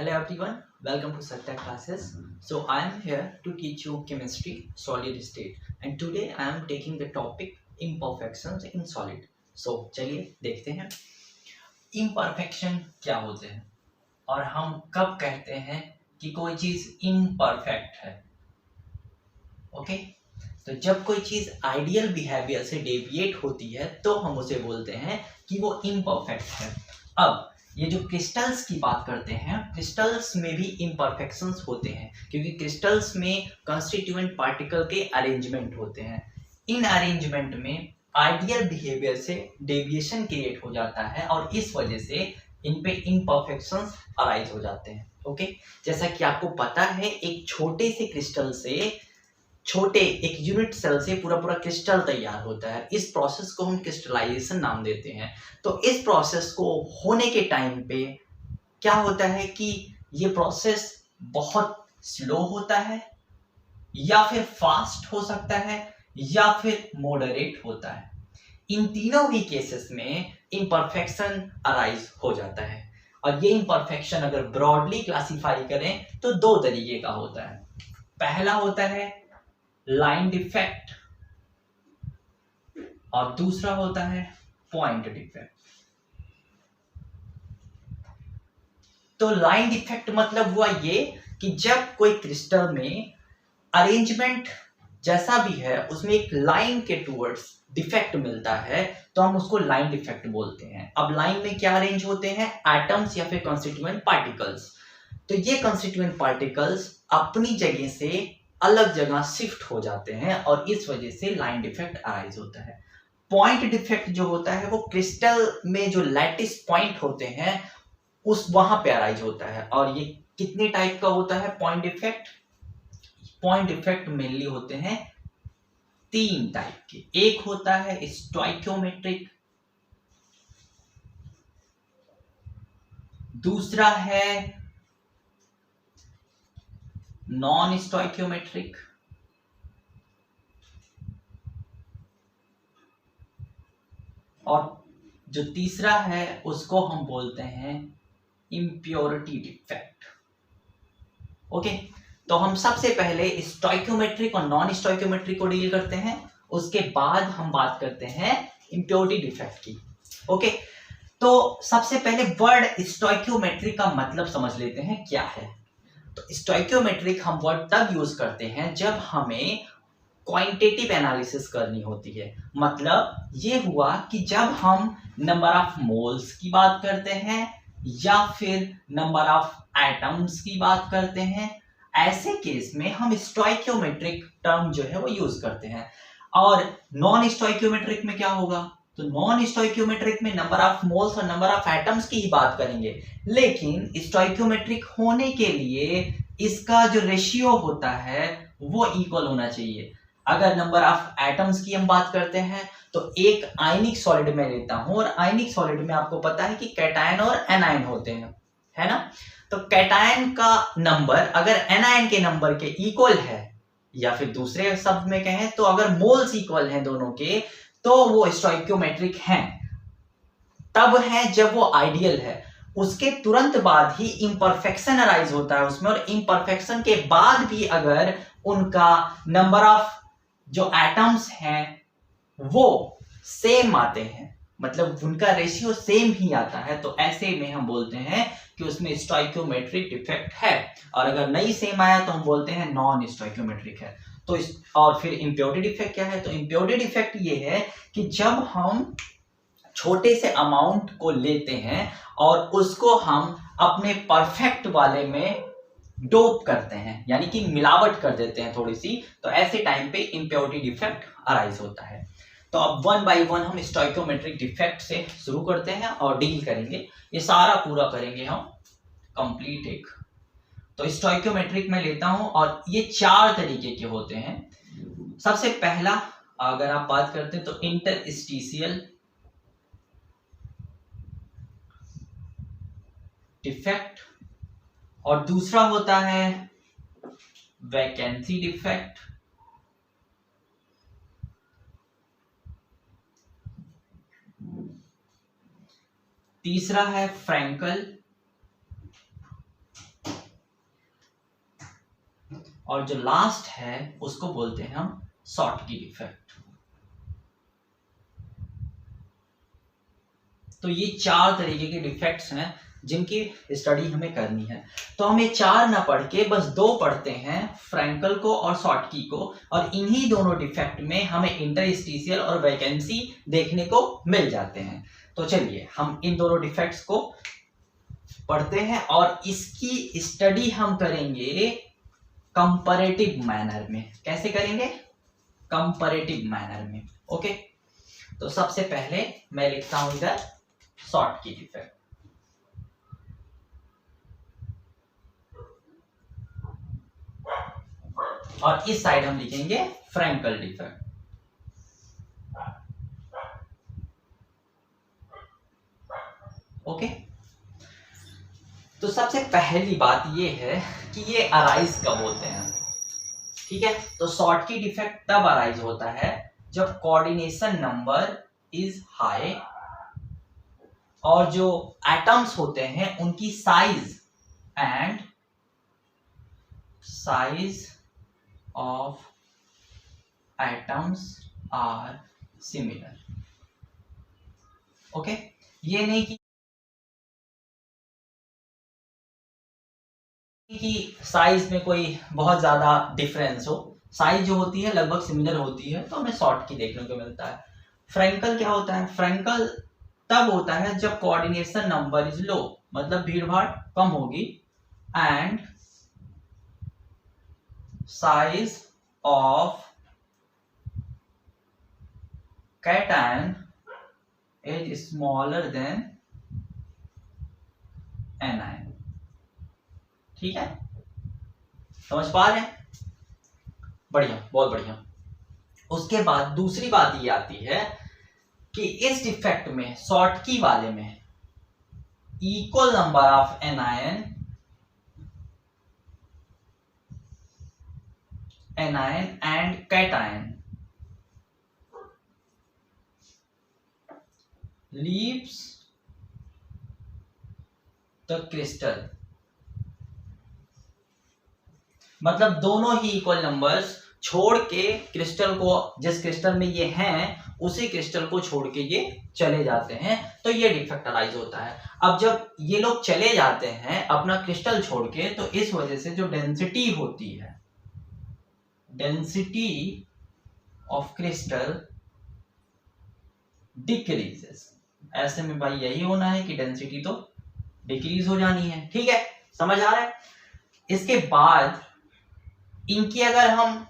Hello everyone, welcome to Satya classes. So I am here to teach you chemistry, solid state, and today I am taking the topic imperfections in solid. So चलिए देखते हैं imperfection क्या होते हैं और हम कब कहते हैं कि कोई चीज imperfect है. ओके तो जब कोई चीज आइडियल बिहेवियर से डेविएट होती है तो हम उसे बोलते हैं कि वो इम्परफेक्ट है. अब ये जो क्रिस्टल्स की बात करते हैं, क्रिस्टल्स में भी इम्परफेक्शंस होते हैं क्योंकि क्रिस्टल्स में कंस्टिट्यूएंट पार्टिकल के अरेंजमेंट होते हैं. इन अरेंजमेंट में आइडियल बिहेवियर से डेविएशन क्रिएट हो जाता है और इस वजह से इन पे इम्परफेक्शंस अराइज हो जाते हैं. ओके जैसा कि आपको पता है, एक छोटे से क्रिस्टल से छोटे एक यूनिट सेल से पूरा क्रिस्टल तैयार होता है. इस प्रोसेस को हम क्रिस्टलाइजेशन नाम देते हैं. तो इस प्रोसेस को होने के टाइम पे क्या होता है कि ये प्रोसेस बहुत स्लो होता है या फिर फास्ट हो सकता है या फिर मॉडरेट होता है. इन तीनों भी केसेस में इम्परफेक्शन अराइज हो जाता है. और ये इम्परफेक्शन अगर ब्रॉडली क्लासिफाई करें तो दो तरीके का होता है. पहला होता है लाइन डिफेक्ट और दूसरा होता है पॉइंट डिफेक्ट. तो लाइन डिफेक्ट मतलब हुआ ये कि जब कोई क्रिस्टल में अरेंजमेंट जैसा भी है उसमें एक लाइन के टूवर्ड्स डिफेक्ट मिलता है तो हम उसको लाइन डिफेक्ट बोलते हैं. अब लाइन में क्या अरेंज होते हैं? एटम्स या फिर कंस्टिट्यूएंट पार्टिकल्स. तो ये कंस्टिट्यूएंट पार्टिकल्स अपनी जगह से अलग जगह शिफ्ट हो जाते हैं और इस वजह से लाइन डिफेक्ट अराइज होता है. पॉइंट डिफेक्ट जो होता है वो क्रिस्टल में जो लैटिस पॉइंट होते हैं उस वहां पे अराइज होता है. और ये कितने टाइप का होता है point defect? Point defect mainly होते हैं तीन टाइप के. एक होता है स्टोइकियोमेट्रिक, दूसरा है नॉन स्टोइकियोमेट्रिक और जो तीसरा है उसको हम बोलते हैं इम्प्योरिटी डिफेक्ट. ओके तो हम सबसे पहले स्टोइकियोमेट्रिक और नॉन स्टोइकियोमेट्रिक को डील करते हैं, उसके बाद हम बात करते हैं इम्प्योरिटी डिफेक्ट की. ओके तो सबसे पहले वर्ड स्टोइकियोमेट्रिक का मतलब समझ लेते हैं क्या है. तो स्टोइकियोमेट्रिक हम वर्ड तब यूज करते हैं जब हमें क्वांटिटेटिव एनालिसिस करनी होती है. मतलब ये हुआ कि जब हम नंबर ऑफ मोल्स की बात करते हैं या फिर नंबर ऑफ एटम्स की बात करते हैं, ऐसे केस में हम स्टोइकियोमेट्रिक टर्म जो है वो यूज करते हैं. और नॉन स्टोइकियोमेट्रिक में क्या होगा? तो नॉन स्टोइकियोमेट्रिक में नंबर ऑफ मोल्स और नंबर ऑफ एटम्स की ही बात करेंगे. लेकिन स्टोइकियोमेट्रिक होने के लिए इसका जो रेशियो होता है वो इक्वल होना चाहिए. अगर नंबर ऑफ एटम्स की हम बात करते हैं तो एक आयनिक सॉलिड में लेता हूं और आयनिक सॉलिड में आपको पता है कि कैटायन और एनायन होते हैं, है ना. तो कैटायन का नंबर अगर एनायन के नंबर के इक्वल है या फिर दूसरे शब्द में कहें तो अगर मोल्स इक्वल हैं दोनों के तो वो स्टोइकियोमेट्रिक हैं. तब है जब वो आइडियल है. उसके तुरंत बाद ही इम्परफेक्शन अराइज होता है उसमें, और इम्परफेक्शन के बाद भी अगर उनका नंबर ऑफ जो एटम्स हैं वो सेम आते हैं, मतलब उनका रेशियो सेम ही आता है, तो ऐसे में हम बोलते हैं कि उसमें स्टोइकियोमेट्रिक डिफेक्ट है. और अगर नहीं सेम आया तो हम बोलते हैं नॉन स्टोइकियोमेट्रिक है. तो और फिर इम्प्योरिटी डिफेक्ट क्या है? तो इम्प्योरिटी डिफेक्ट ये है कि जब हम छोटे से अमाउंट को लेते हैं और उसको हम अपने परफेक्ट वाले में डोप करते हैं, यानी कि मिलावट कर देते हैं थोड़ी सी, तो ऐसे टाइम पे इम्प्योरिटी डिफेक्ट अराइज होता है. तो अब वन बाय वन हम स्टोइकियोमेट्रिक डिफेक्ट से शुरू करते हैं और डील करेंगे. ये सारा पूरा करेंगे हम कंप्लीट एक. तो स्टोइकियोमेट्रिक में लेता हूं और ये चार तरीके के होते हैं. सबसे पहला अगर आप बात करते हैं तो इंटरस्टिशियल डिफेक्ट और दूसरा होता है वैकेंसी डिफेक्ट, तीसरा है फ्रैंकल और जो लास्ट है उसको बोलते हैं हम शॉर्टकी डिफेक्ट। तो ये 4 तरीके के डिफेक्ट्स हैं जिनकी स्टडी हमें करनी है। तो हम ये 4 ना पढ़ के बस 2 पढ़ते हैं, फ्रैंकल को और शॉर्टकी को, और इन्हीं दोनों डिफेक्ट में हमें इंटरस्टिशियल और वैकेंसी देखने को मिल जाते हैं। तो चलिए हम इन दोनों डिफेक्ट्स को पढ़ते हैं और इसकी स्टडी हम करेंगे कंपैरेटिव मैनर में। कैसे करेंगे? कंपैरेटिव मैनर में। ओके, तो सबसे पहले मैं लिखता हूं इधर शॉर्टकी डिफेक्ट, और इस साइड हम लिखेंगे फ्रैंकल डिफेक्ट। ओके, तो सबसे पहली बात ये है कि ये अराइज कब होते हैं। ठीक है, तो शॉर्टकी डिफेक्ट तब अराइज होता है जब कोऑर्डिनेशन नंबर इज हाई और जो एटम्स होते हैं उनकी size and size of atoms are similar. Okay, ये नहीं कि साइज में कोई बहुत ज्यादा डिफरेंस हो, साइज जो होती है लगभग सिमिलर होती है, तो हमें शॉर्टकी देखने को मिलता है। फ्रैंकल क्या होता है? फ्रैंकल तब होता है जब कोऑर्डिनेशन नंबर इज लो, मतलब भीड़ भाड़ कम होगी, and size of cation is smaller than anion. ठीक है, समझ पा रहे हैं? बढ़िया, बहुत बढ़िया। उसके बाद दूसरी बात ये आती है कि इस डिफेक्ट में, शॉर्टकी वाले में, equal number of anion and cation leaves the crystal. मतलब दोनों ही इक्वल नंबर्स छोड़ के क्रिस्टल को, जिस क्रिस्टल में ये हैं उसी क्रिस्टल को छोड़ के ये चले जाते हैं, तो ये डिफेक्ट अराइज होता है। अब जब ये लोग चले जाते हैं अपना क्रिस्टल छोड़ के, तो इस वजह से जो डेंसिटी होती है, डेंसिटी ऑफ क्रिस्टल डिक्रीजेस। ऐसे में भाई यही होना है कि डेंसिटी तो डिक्रीज हो जानी है। ठीक है, समझ आ रहा है? इसके बाद इनकी अगर हम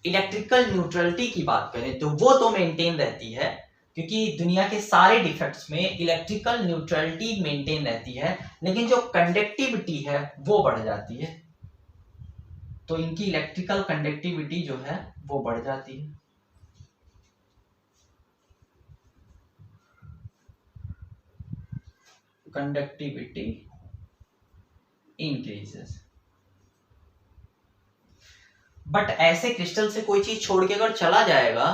इलेक्ट्रिकल न्यूट्रलिटी की बात करें तो वो तो मेंटेन रहती है, क्योंकि दुनिया के सारे डिफेक्ट्स में इलेक्ट्रिकल न्यूट्रलिटी मेंटेन रहती है, लेकिन जो कंडक्टिविटी है वो बढ़ जाती है। तो इनकी इलेक्ट्रिकल कंडक्टिविटी जो है वो बढ़ जाती है। Conductivity increases. बट ऐसे क्रिस्टल से कोई चीज छोड़ के अगर चला जाएगा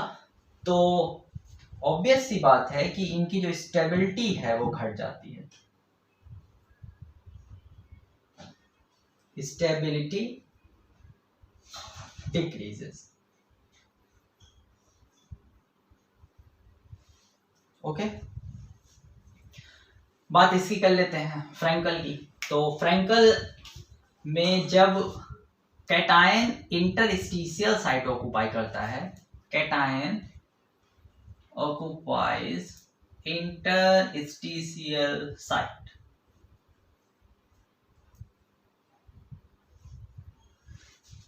तो ऑब्वियस सी बात है कि इनकी जो स्टेबिलिटी है वो घट जाती है। Stability decreases. ओके, बात इसकी कर लेते हैं फ्रैंकल की। तो फ्रैंकल में जब कैटायन इंटरस्टिशियल साइट ऑक्युपाई करता है, कैटायन ऑक्युपाइज इंटरस्टिशियल साइट,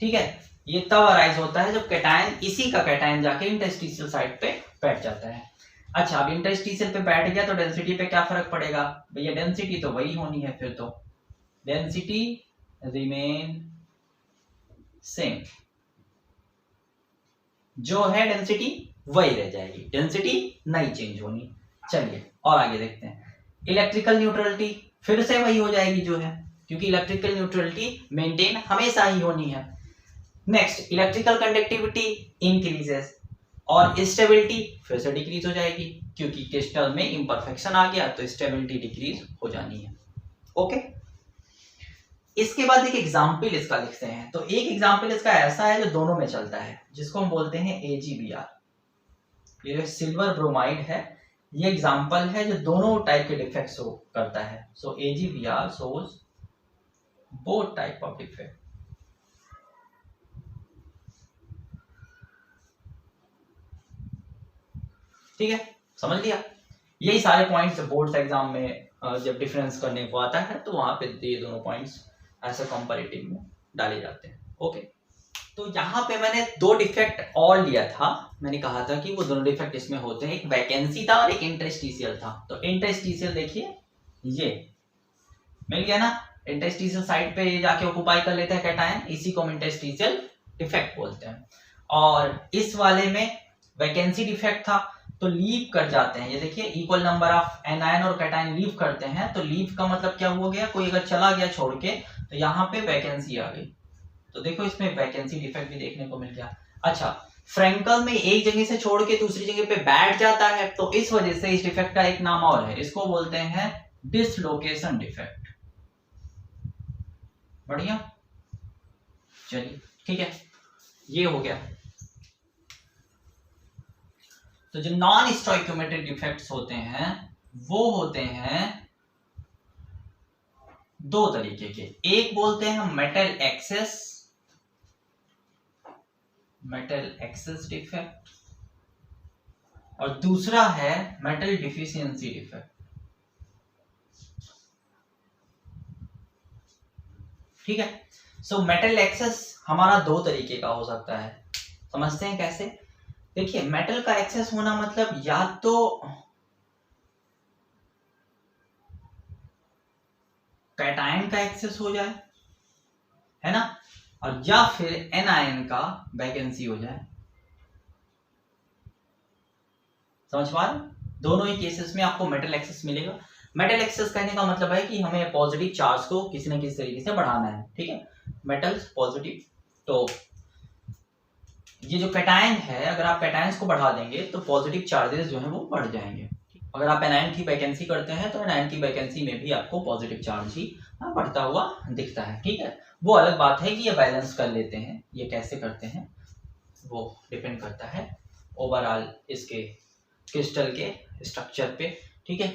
ठीक है, ये तब अराइज होता है जब कैटायन, इसी का कैटायन जाके इंटरस्टिशियल साइट पे बैठ जाता है। अच्छा, अब इंटरस्टिशियल पे बैठ गया तो डेंसिटी पे क्या फर्क पड़ेगा? भैया डेंसिटी तो वही होनी है, फिर तो डेंसिटी रिमेन सेम, जो है डेंसिटी वही रह जाएगी, डेंसिटी नहीं चेंज होनी। चलिए और आगे देखते हैं। इलेक्ट्रिकल न्यूट्रलिटी फिर से वही हो जाएगी जो है, क्योंकि इलेक्ट्रिकल न्यूट्रलिटी मेंटेन हमेशा ही होनी है। नेक्स्ट, इलेक्ट्रिकल कंडक्टिविटी इंक्रीजेस, और स्टेबिलिटी फिर से डिक्रीज हो जाएगी, क्योंकि क्रिस्टल में इम्परफेक्शन आ गया तो स्टेबिलिटी डिक्रीज हो जानी है। ओके, इसके बाद एक एग्जाम्पल इसका लिखते हैं। तो एक एग्जाम्पल इसका ऐसा है जो दोनों में चलता है, जिसको हम बोलते हैं AgBr। ये जो सिल्वर ब्रोमाइड है, ये एग्जाम्पल है जो दोनों टाइप के डिफेक्ट शो करता है। सो AgBr shows both type of defect. ठीक है, समझ लिया। यही सारे पॉइंट्स बोर्ड एग्जाम में जब डिफरेंस करने को आता है तो वहां पे ये दोनों पॉइंट्स ऐसे कंपैरेटिव में डाले जाते हैं। ओके, तो यहाँ पे मैंने दो डिफेक्ट और लिया था। मैंने कहा था कि वो दोनों डिफेक्ट इसमें होते हैं, एक वैकेंसी था और एक इंटरस्टिशियल था। तो इंटरस्टिशियल देखिए, ये मिल गया ना, इंटरस्टिशियल साइड पे जाके ऑक्युपाई कर लेता है कैटायन, इसी को हम इंटरस्टिशियल डिफेक्ट बोलते हैं। और इस वाले में वैकेंसी डिफेक्ट था, तो लीव कर जाते हैं। ये देखिए, इक्वल नंबर ऑफ एनायन और कैटायन लीव करते हैं। तो लीव का मतलब क्या हो गया, कोई अगर चला गया छोड़ के, तो यहाँ पे वैकेंसी आ गई। तो देखो इसमें वैकेंसी डिफेक्ट भी देखने को मिल गया। अच्छा, फ्रैंकल में एक जगह से छोड़ के दूसरी जगह पे बैठ जाता है, तो इस वजह से इस डिफेक्ट का एक नाम और है, इसको बोलते हैं डिसलोकेशन डिफेक्ट। बढ़िया, चलिए ठीक है, ये हो गया। तो जो नॉन स्टोइकियोमेट्रिक डिफेक्ट्स होते हैं वो होते हैं दो तरीके के। एक बोलते हैं मेटल एक्सेस डिफेक्ट, और दूसरा है मेटल डिफिशियंसी डिफेक्ट। ठीक है, सो मेटल एक्सेस हमारा दो तरीके का हो सकता है। समझते हैं कैसे? देखिए, मेटल का एक्सेस होना मतलब या तो कैटायन का एक्सेस हो जाए, है ना, और या फिर एनायन का वैकेंसी हो जाए। समझ पा रहे? दोनों ही केसेस में आपको मेटल एक्सेस मिलेगा। मेटल एक्सेस कहने का मतलब है कि हमें पॉजिटिव चार्ज को किसी न किसी तरीके से बढ़ाना है। ठीक है, मेटल्स पॉजिटिव, तो ये जो कैटायन है, अगर आप कैटायंस को बढ़ा देंगे तो पॉजिटिव चार्जेस जो है वो बढ़ जाएंगे। अगर आप एनायन की वैकेंसी करते हैं तो एनायन की वैकेंसी में भी आपको पॉजिटिव चार्ज ही बढ़ता हुआ दिखता है। ठीक है, वो अलग बात है कि ये बैलेंस कर लेते हैं। ये कैसे करते हैं वो डिपेंड करता है ओवरऑल इसके क्रिस्टल के स्ट्रक्चर पे। ठीक है,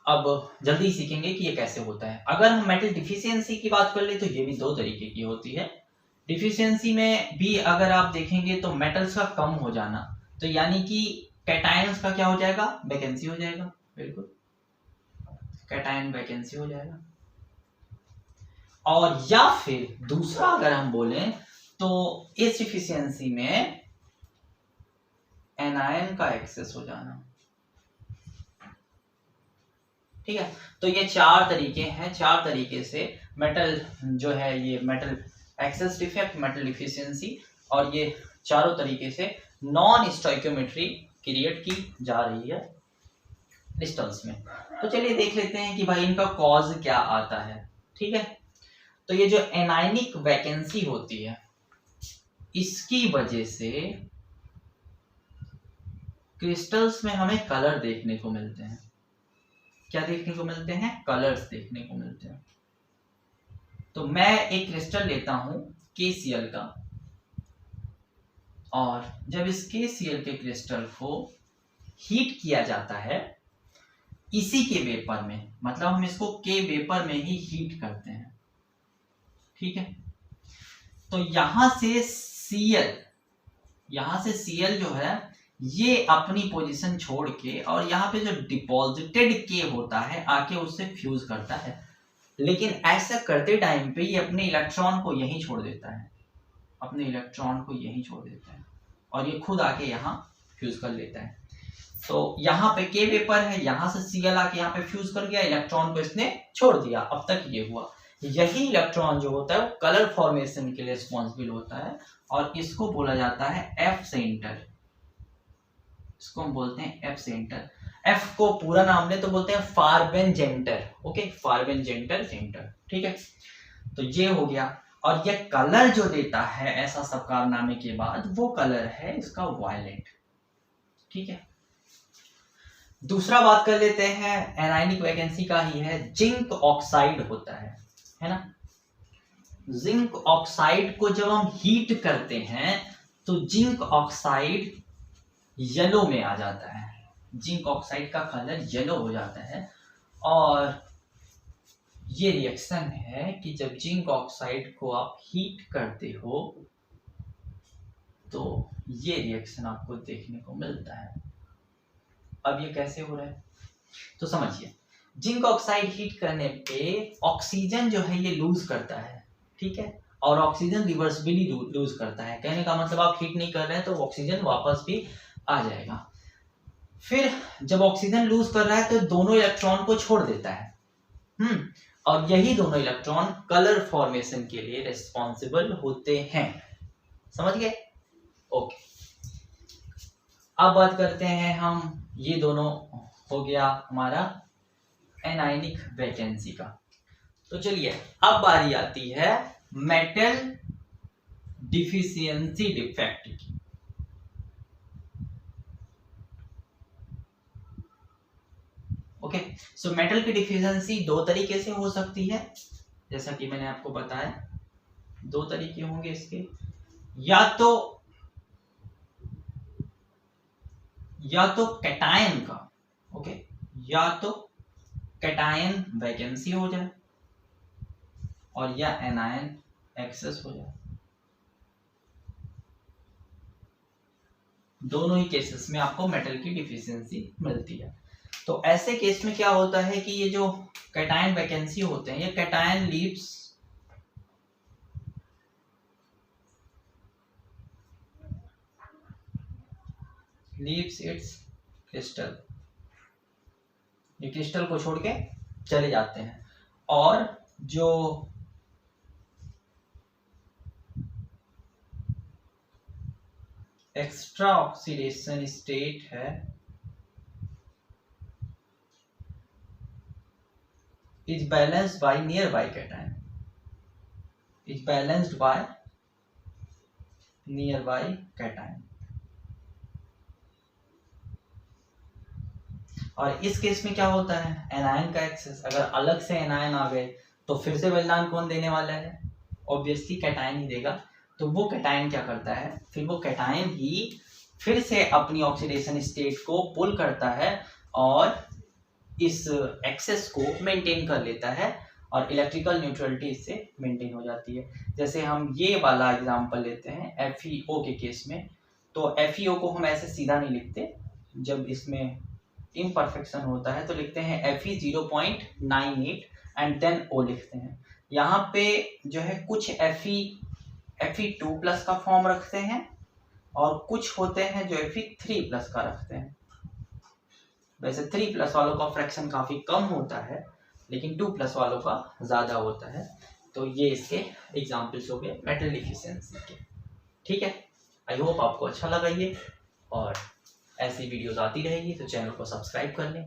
अब जल्दी सीखेंगे कि ये कैसे होता है। अगर हम मेटल डिफिशियंसी की बात कर ले तो ये भी दो तरीके की होती है। डिफिशियंसी में भी अगर आप देखेंगे तो मेटल्स का कम हो जाना, तो यानी कि कैटायंस का क्या हो जाएगा, वैकेंसी हो जाएगा। बिल्कुल, कैटायन वैकेंसी हो जाएगा। और या फिर दूसरा अगर हम बोलें तो इस डिफिशियंसी में एनायन का एक्सेस हो जाना। ठीक है, तो ये चार तरीके हैं, चार तरीके से मेटल जो है, ये metal access defect, metal deficiency, और ये चारों तरीके से नॉन स्टोइकियोमेट्री क्रिएट की जा रही है क्रिस्टल्स में। तो चलिए देख लेते हैं कि भाई इनका कॉज क्या आता है। ठीक है, तो ये जो एनायनिक वैकेंसी होती है, इसकी वजह से क्रिस्टल्स में हमें कलर देखने को मिलते हैं। क्या देखने को मिलते हैं? कलर्स देखने को मिलते हैं। तो मैं एक क्रिस्टल लेता हूं KCl का, और जब इस KCl के क्रिस्टल को हीट किया जाता है इसी के वेपर में, मतलब हम इसको के वेपर में ही हीट करते हैं। ठीक है, तो यहां से Cl जो है ये अपनी पोजीशन छोड़ के, और यहाँ पे जो डिपॉजिटेड के होता है आके उससे फ्यूज करता है, लेकिन ऐसा करते टाइम पे ये अपने इलेक्ट्रॉन को यहीं छोड़ देता है, अपने इलेक्ट्रॉन को यहीं छोड़ देता है, और ये खुद आके यहाँ फ्यूज कर लेता है। तो यहाँ पे के वेपर है, यहाँ से Cl आके यहाँ पे फ्यूज कर गया, इलेक्ट्रॉन को इसने छोड़ दिया। अब तक ये हुआ। यही इलेक्ट्रॉन जो होता है वो कलर फॉर्मेशन के लिए रिस्पॉन्सिबल होता है, और इसको बोला जाता है एफ सेंटर। इसको हम बोलते हैं एफ सेंटर। एफ को पूरा नाम ले तो बोलते हैं फार्बेनजेंटर। Okay, फार्बेनजेंटर centre. ठीक है, तो ये हो गया। और ये कलर जो देता है ऐसा सब कारनामे के बाद, वो कलर है इसका वायलेट। ठीक है, दूसरा बात कर लेते हैं एनायनिक वैकेंसी का ही है, जिंक ऑक्साइड होता है ना। जिंक ऑक्साइड को जब हम हीट करते हैं तो जिंक ऑक्साइड येलो में आ जाता है, जिंक ऑक्साइड का कलर येलो हो जाता है। और ये रिएक्शन है कि जब जिंक ऑक्साइड को आप हीट करते हो तो ये रिएक्शन आपको देखने को मिलता है। अब ये कैसे हो रहा है तो समझिए, जिंक ऑक्साइड हीट करने पे ऑक्सीजन जो है ये लूज करता है, ठीक है, और ऑक्सीजन रिवर्सिबली लूज करता है। कहने का मतलब आप हीट नहीं कर रहे हैं तो ऑक्सीजन वापस भी आ जाएगा। फिर जब ऑक्सीजन लूज कर रहा है तो दोनों इलेक्ट्रॉन को छोड़ देता है, और यही दोनों इलेक्ट्रॉन कलर फॉर्मेशन के लिए रिस्पॉन्सिबल होते हैं। समझ गए? ओके, अब बात करते हैं हम, ये दोनों हो गया हमारा एनायनिक वैकेंसी का। तो चलिए अब बारी आती है मेटल डिफिशियंसी डिफेक्ट की। ओके, सो मेटल की डिफिशियंसी दो तरीके से हो सकती है, जैसा कि मैंने आपको बताया, दो तरीके होंगे इसके। या तो कैटायन का, ओके, या तो कैटायन वैकेंसी हो जाए और या एनायन एक्सेस हो जाए। दोनों ही केसेस में आपको मेटल की डिफिशियंसी मिलती है। तो ऐसे केस में क्या होता है कि ये जो कैटायन वैकेंसी होते हैं, ये कैटायन लीव्स इट्स क्रिस्टल, ये क्रिस्टल को छोड़ के चले जाते हैं, और जो एक्स्ट्रा ऑक्सीडेशन स्टेट है is balanced bye near by cation, is balanced bye near by cation. और इस केस में क्या होता है, एनायन का एक्सेस, अगर अलग से एनायन आ गए तो फिर से बलिदान कौन देने वाला है, ऑब्वियसली कैटायन ही देगा। तो वो कैटायन क्या करता है, फिर वो कैटायन ही फिर से अपनी ऑक्सीडेशन स्टेट को पुल करता है और इस एक्सेस को मेंटेन कर लेता है, और इलेक्ट्रिकल न्यूट्रलिटी इससे मेंटेन हो जाती है। जैसे हम ये वाला एग्जांपल लेते हैं FeO के केस में, तो FeO को हम ऐसे सीधा नहीं लिखते, जब इसमें इम्परफेक्शन होता है तो लिखते हैं Fe 0.98 एंड देन O लिखते हैं। यहाँ पे जो है कुछ Fe2+ का फॉर्म रखते हैं और कुछ होते हैं जो Fe3+ का रखते हैं। वैसे 3+ वालों का फ्रैक्शन काफी कम होता है, लेकिन 2+ वालों का ज्यादा होता है। तो ये इसके एग्जाम्पल्स हो गए मेटल डिफिशियंसी के, ठीक है। आई होप आपको अच्छा लगा ये, और ऐसी वीडियोस आती रहेगी तो चैनल को सब्सक्राइब कर लें।